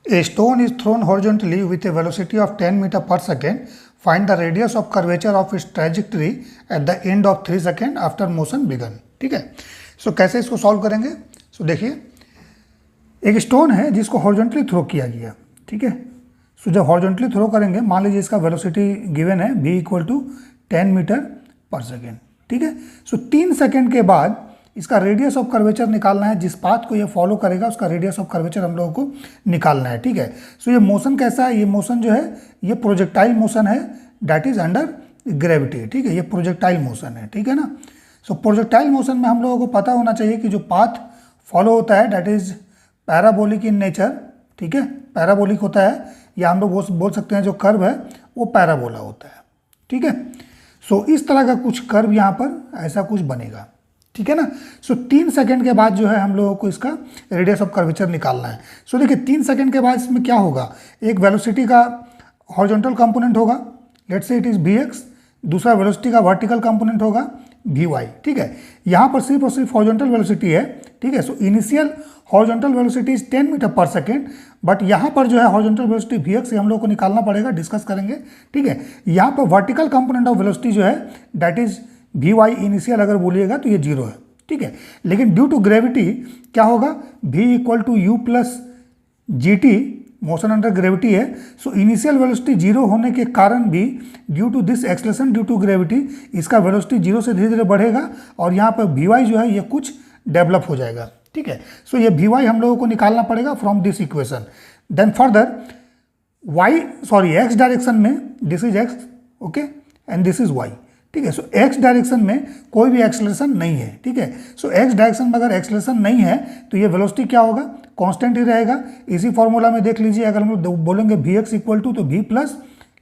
A stone is thrown horizontally with a velocity of 10 meter per second. Find the radius of curvature of its trajectory at the end of 3 seconds after motion begun. ठीक है, सो कैसे इसको solve करेंगे? सो देखिए, एक stone है जिसको horizontally throw किया गया, ठीक है। सो जब हॉरिजॉन्टली थ्रो करेंगे, मान लीजिए इसका वेलोसिटी गिवन है v = 10 मीटर पर सेकेंड, ठीक है। सो 3 सेकेंड के बाद इसका रेडियस ऑफ कर्वेचर निकालना है। जिस पाथ को ये फॉलो करेगा उसका रेडियस ऑफ कर्वेचर हम लोगों को निकालना है, ठीक है। सो ये मोशन कैसा है? ये मोशन जो है ये प्रोजेक्टाइल मोशन है, दैट इज अंडर ग्रेविटी, ठीक है। ये प्रोजेक्टाइल मोशन है, ठीक है ना। सो प्रोजेक्टाइल मोशन में हम लोगों को पता होना चाहिए कि जो पाथ फॉलो होता है that is parabolic in nature, ठीक है। पैराबोलिक होता है, या हम लोग बोल सकते हैं जो कर्व है वो पैराबोला होता है, ठीक है। सो इस तरह का कुछ कर्व यहाँ पर ऐसा कुछ बनेगा, ठीक है ना। सो 3 सेकंड के बाद जो है हम लोगों को इसका रेडियस ऑफ कर्वेचर निकालना है। सो देखिए 3 सेकंड के बाद इसमें क्या होगा, एक वेलोसिटी का हॉरिजॉन्टल कंपोनेंट होगा, let's say it is vx, दूसरा वेलोसिटी का वर्टिकल कंपोनेंट होगा vy, ठीक है। यहाँ पर सिर्फ और सिर्फ हॉरिजॉन्टल वेलोसिटी है, ठीक है। So initial horizontal velocity is 10 meter per second, but यहाँ पर जो है हॉरिजॉन्टल वेलोसिटी vx से हम लोग को निकालना पड़ेगा, डिस्कस करेंगे, ठीक है। यहाँ पर वर्टिकल कंपोनेंट ऑफ वेलोसिटी जो है दैट इज vy इनिशियल अगर बोलिएगा तो ये 0 है, ठीक है। लेकिन ड्यू टू ग्रेविटी क्या होगा, v = u + gt, motion under gravity है। सो इनिशियल वेलोसिटी 0 होने के कारण भी due to this acceleration due to gravity इसका वेलोसिटी 0 से धीरे धीरे बढ़ेगा और यहाँ पर vy जो है ये कुछ डेवलप हो जाएगा, ठीक है। सो ये vy हम लोगों को निकालना पड़ेगा from this equation. Then further x direction में this is x, okay, and this is y, ठीक है। सो x डायरेक्शन में कोई भी एक्सेलरेशन नहीं है, ठीक है। सो x डायरेक्शन में अगर एक्सेलरेशन नहीं है तो ये वेलोसिटी क्या होगा, कांस्टेंट ही रहेगा। इसी फॉर्मूला में देख लीजिए, अगर हम लोग बोलेंगे vx = तो v +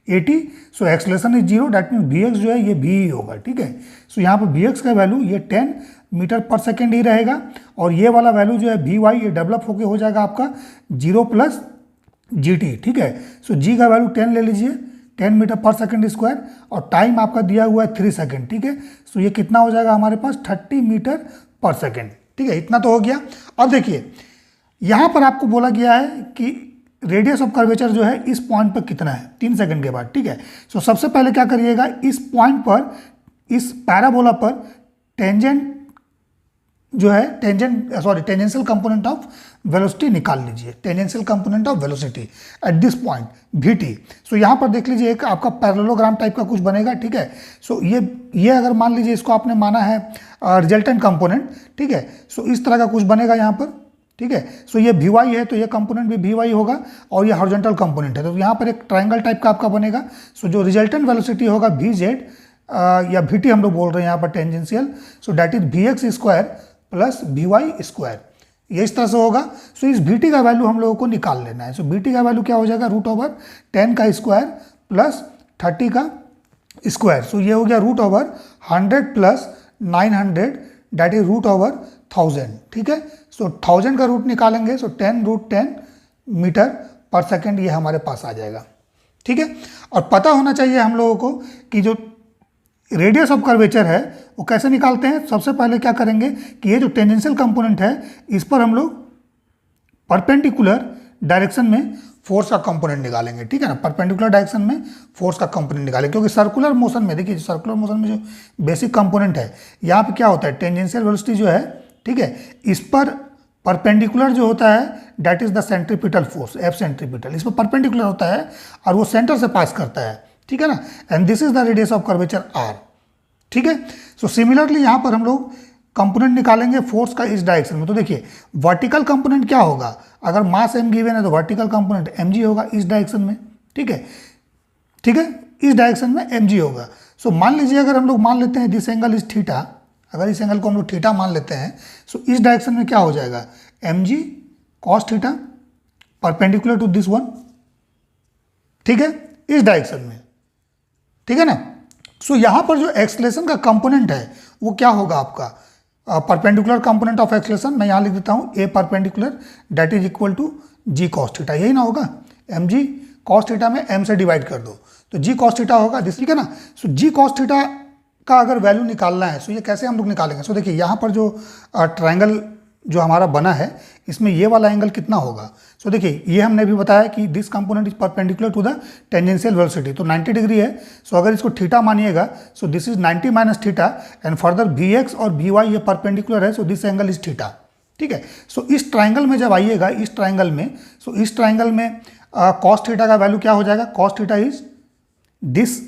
at, so acceleration is 0, that mean vx जो है ये v ही होगा, ठीक है। सो यहाँ पर vx का वैल्यू ये 10 मीटर पर सेकेंड ही रहेगा और ये वाला वैल्यू जो है vy ये डेवलप होके हो जाएगा आपका 0 + gt, ठीक है। सो g का वैल्यू 10 ले लीजिए, 10 मीटर पर सेकेंड स्क्वायर, और टाइम आपका दिया हुआ है 3 सेकेंड, ठीक है। सो ये कितना हो जाएगा हमारे पास 30 मीटर पर सेकेंड, ठीक है। इतना तो हो गया। अब देखिए यहाँ पर आपको बोला गया है कि रेडियस ऑफ कर्वेचर जो है इस पॉइंट पर कितना है 3 सेकेंड के बाद, ठीक है। सो सबसे पहले क्या करिएगा, इस पॉइंट पर, इस पैराबोला पर टेंजेंट जो है टेंजेंशियल कंपोनेंट ऑफ वेलोसिटी निकाल लीजिए, tangential component of velocity at this point vt। सो यहाँ पर देख लीजिए एक आपका पैरेललोग्राम टाइप का कुछ बनेगा, ठीक है। सो ये अगर मान लीजिए इसको आपने माना है रिजल्टेंट कंपोनेंट, ठीक है। सो इस तरह का कुछ बनेगा यहाँ पर, ठीक है। सो ये vy है तो ये कंपोनेंट भी vy होगा और ये हॉरिजॉन्टल कंपोनेंट है तो यहाँ पर एक ट्राइंगल टाइप का आपका बनेगा। सो जो रिजल्टेंट वेलोसिटी होगा vz या vt हम लोग बोल रहे हैं यहाँ पर tangential, so that is vx² + vy², ये इस तरह से होगा। सो इस vt का वैल्यू हम लोगों को निकाल लेना है। सो vt का वैल्यू क्या हो जाएगा, √10 का स्क्वायर + 30 का स्क्वायर। सो ये हो गया √100 + 900 दैट इज √1000, ठीक है। सो 1000 का रूट निकालेंगे, सो 10√10 मीटर पर सेकेंड ये हमारे पास आ जाएगा, ठीक है। और पता होना चाहिए हम लोगों को कि जो रेडियस ऑफ कर्वेचर है वो कैसे निकालते हैं। सबसे पहले क्या करेंगे कि ये जो टेंजेंशियल कंपोनेंट है इस पर हम लोग परपेंडिकुलर डायरेक्शन में फोर्स का कंपोनेंट निकालेंगे, ठीक है ना। परपेंडिकुलर डायरेक्शन में फोर्स का कंपोनेंट निकालेंगे, क्योंकि सर्कुलर मोशन में देखिए, सर्कुलर मोशन में जो बेसिक कंपोनेंट है यहाँ पे क्या होता है, टेंजेंशियल वेलोसिटी जो है, ठीक है, इस पर परपेंडिकुलर जो होता है that is the centripetal force, F centripetal, इस पर परपेंडिकुलर होता है और वो सेंटर से पास करता है, ठीक है ना। And this is the radius of curvature r, ठीक है। सो सिमिलरली यहाँ पर हम लोग कंपोनेंट निकालेंगे फोर्स का इस डायरेक्शन में। तो देखिए वर्टिकल कंपोनेंट क्या होगा, अगर मास m गिवन है तो वर्टिकल कंपोनेंट mg होगा इस डायरेक्शन में, ठीक है, ठीक है, इस डायरेक्शन में mg होगा। सो मान लीजिए अगर हम लोग मान लेते हैं दिस एंगल इज थीटा, अगर इस एंगल को हम लोग थीटा मान लेते हैं, सो इस डायरेक्शन में क्या हो जाएगा, mg cos theta perpendicular to this one, ठीक है, इस डायरेक्शन में, ठीक है ना। सो यहाँ पर जो एक्सलेशन का कंपोनेंट है वो क्या होगा आपका परपेंडिकुलर कंपोनेंट ऑफ एक्सलेशन, मैं यहाँ लिख देता हूँ a perpendicular that is equal to g cos theta, यही ना होगा, mg cos थीटा में m से डिवाइड कर दो तो g cos थीटा होगा, ठीक है ना। सो g cos थीटा का अगर वैल्यू निकालना है, सो ये कैसे हम लोग निकालेंगे। सो देखिए यहाँ पर जो ट्रायंगल जो हमारा बना है इसमें ये वाला एंगल कितना होगा। सो देखिए ये हमने भी बताया कि this component is perpendicular to the tangential velocity, तो 90 डिग्री है। सो अगर इसको थीटा मानिएगा, so this is 90 minus theta and further Vx और Vy ये परपेंडिकुलर है, so this angle is theta. ठीक है, सो इस ट्राइंगल में जब आइएगा, इस ट्राइंगल में, सो इस ट्राइंगल में कॉस थीटा का वैल्यू क्या हो जाएगा, cos theta is this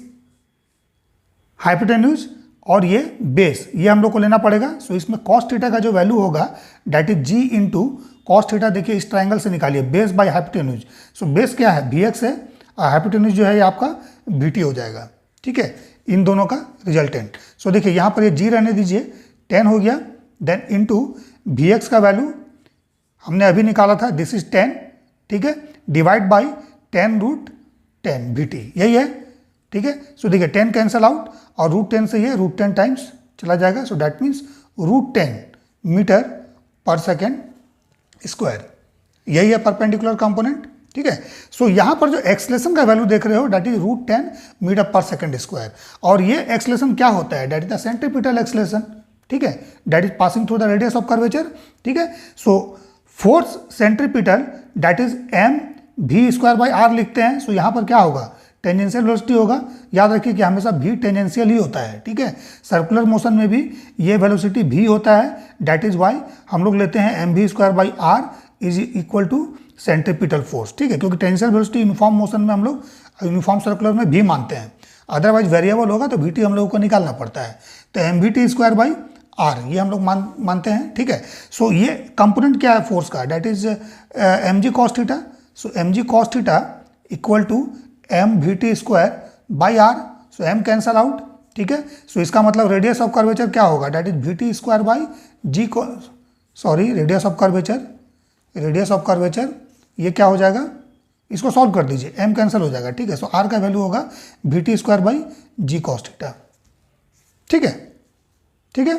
hypotenuse और ये बेस, ये हम लोग को लेना पड़ेगा। सो इसमें कॉस थीटा का जो वैल्यू होगा that is g into cos theta. देखिए इस ट्राइंगल से निकालिए, base by hypotenuse. So base क्या है, Vx है, और हाइपोटेन्यूज जो है ये आपका Vt हो जाएगा। ठीक है, इन दोनों का रिजल्टेंट। सो देखिए यहाँ पर ये जी रहने दीजिए, 10 हो गया, देन इंटू Vx का वैल्यू हमने अभी निकाला था, दिस इज 10। ठीक है, डिवाइड बाई 10√10 Vt, यही है। ठीक है, सो देखिए 10 कैंसल आउट और √10 से ये √10 टाइम्स चला जाएगा। So that means √10 meter per second square, यही है परपेंडिकुलर कंपोनेंट। ठीक है, सो यहाँ पर जो एक्सलेशन का वैल्यू देख रहे हो that is √10 meter per second square, और ये एक्सलेशन क्या होता है, that is the centripetal acceleration. ठीक है, that is passing through the radius of curvature. ठीक है, so force centripetal that is mv²/r लिखते हैं। सो यहाँ पर क्या होगा, टेंजेंशियल वेलोसिटी होगा। याद रखिए कि हमेशा v टेंजेंशियल ही होता है। ठीक है, सर्कुलर मोशन में भी ये वेलोसिटी v होता है, दैट इज वाई हम लोग लेते हैं mv²/r is equal to centripetal force. ठीक है, क्योंकि टेंजेंशियल वेलोसिटी यूनिफॉर्म मोशन में हम लोग यूनिफॉर्म सर्कुलर में v मानते हैं, अदरवाइज वेरिएबल होगा तो vt हम लोगों को निकालना पड़ता है। तो mvt²/r ये हम लोग मानते हैं। ठीक है, सो ये कंपोनेंट क्या है फोर्स का, that is mg cos theta. So mg cos theta equal to mvt²/r। So m cancel out. ठीक है, सो इसका मतलब रेडियस ऑफ कर्वेचर क्या होगा, that is vt²/g, sorry radius of curvature ये क्या हो जाएगा, इसको सॉल्व कर दीजिए, m कैंसिल हो जाएगा। ठीक है, सो r का वैल्यू होगा vt²/g cos थीटा। ठीक है, ठीक है,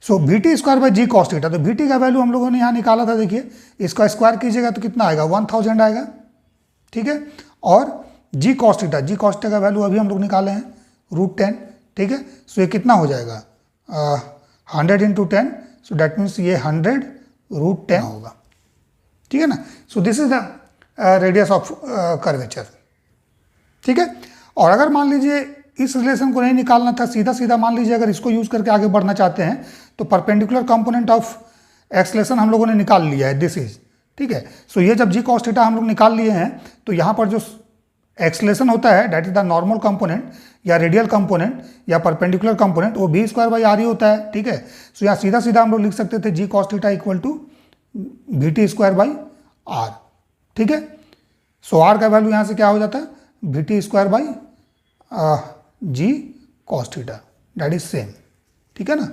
सो vt²/g cos थीटा, तो vt का वैल्यू हम लोगों ने यहाँ निकाला था। देखिए इसका स्क्वायर कीजिएगा तो कितना आएगा, 1000 आएगा। ठीक है, और g cos थीटा, का वैल्यू अभी हम लोग निकाले हैं √10। ठीक है, सो ये कितना हो जाएगा, 100 × 10, सो दैट मीन्स ये 100√10 होगा। ठीक है ना, सो this is the radius of curvature. ठीक है, और अगर मान लीजिए इस रिलेशन को नहीं निकालना था, सीधा सीधा मान लीजिए अगर इसको यूज करके आगे बढ़ना चाहते हैं, तो परपेंडिकुलर कंपोनेंट ऑफ एक्सलेशन हम लोगों ने निकाल लिया है, दिस इज। ठीक है, सो ये जब g cos थीटा हम लोग निकाल लिए हैं, तो यहाँ पर जो एक्सलेशन होता है that is the normal component या रेडियल कंपोनेंट या परपेंडिकुलर कंपोनेंट, वो v²/r ही होता है। ठीक है, सो यहाँ सीधा सीधा हम लोग लिख सकते थे g cos theta equal to vt²/r। ठीक है, सो r का वैल्यू यहाँ से क्या हो जाता है, vt²/g cos theta, that is same. ठीक है ना।